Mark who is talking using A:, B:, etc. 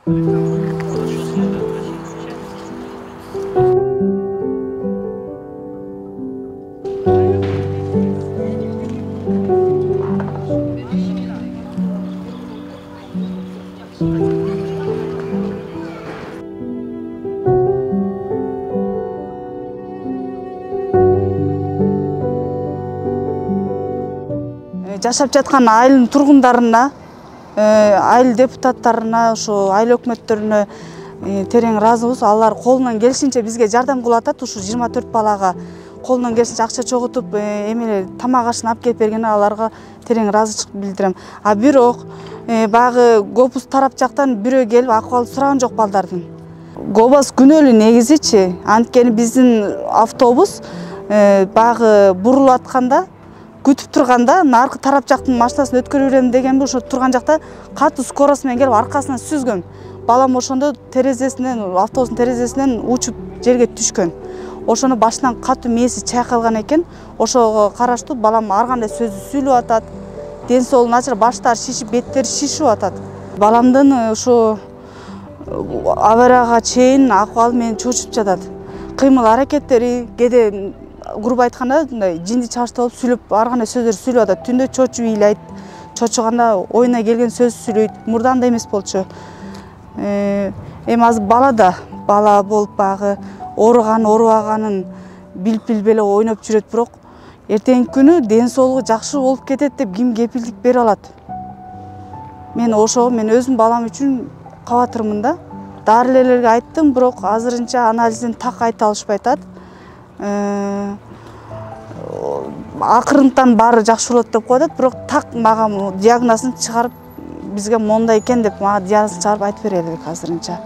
A: Жашап жаткан айылдын тургундарына, айыл депутаттарына, ошо айыл өкмөттөрүнө терең ыраазыбыз. Алар колунан келишинче бизге жардам кылып атат. Ушу 24 балага колунан келишинче акча чогултуп, эмеле тамак ашын алып келип бергенине аларга терең ыраазычылык билдирем. А бирок баягы Гобус тарап жактан бирөө келип акыбал сураган жок балдардын. Гобус күнөөлүү негизичи, анткени биздин автобус баягы бурулуп атканда күтүп турганда, наркы тарап жактын машинасын өткөрүп берем дегенби, ошо турган жакта катуу скорость менен келип аркасынан сүзгөн. Балам ошондо терезесинен, автобустун терезесинен учуп жерге түшкөн. Ошону башынан катуу мээси чайкалган экен. Ошого караштуу балам ар кандай сөздү сүйлөп атат. Ден соолугу начар, баштары шишип, беттери шишип атат. Баламдын ошо аварияга чейин акыбалы мени чочуп жатат. Кыймыл аракеттери кээде грубо айтканда жинди чабыштап алып сүйлөп, ар кандай сөздөр сүйлөп атат. Түндө чочуп ыйлайт, чочуганда оюна келген сөз сүйлөйт. Мурда андай эмес болчу. Эми азыр бала болуп баягы оорубаганын билип билбей эле ойноп жүрөт, бирок эртеңки күнү ден соолугу жакшы болуп кетет деп ким кепилдик бере алат? Мен өзүм балам үчүн кабатырмын да. Дарылерлерге айттым, бирок азырынча анализден так айта алышпай атат. Акырынтан баары жакшы болот деп коет, бирок так мага диагнозун чыгарып, бизге мондай экен деп мага диагнозун чыгарып айтып бере элек азырынча.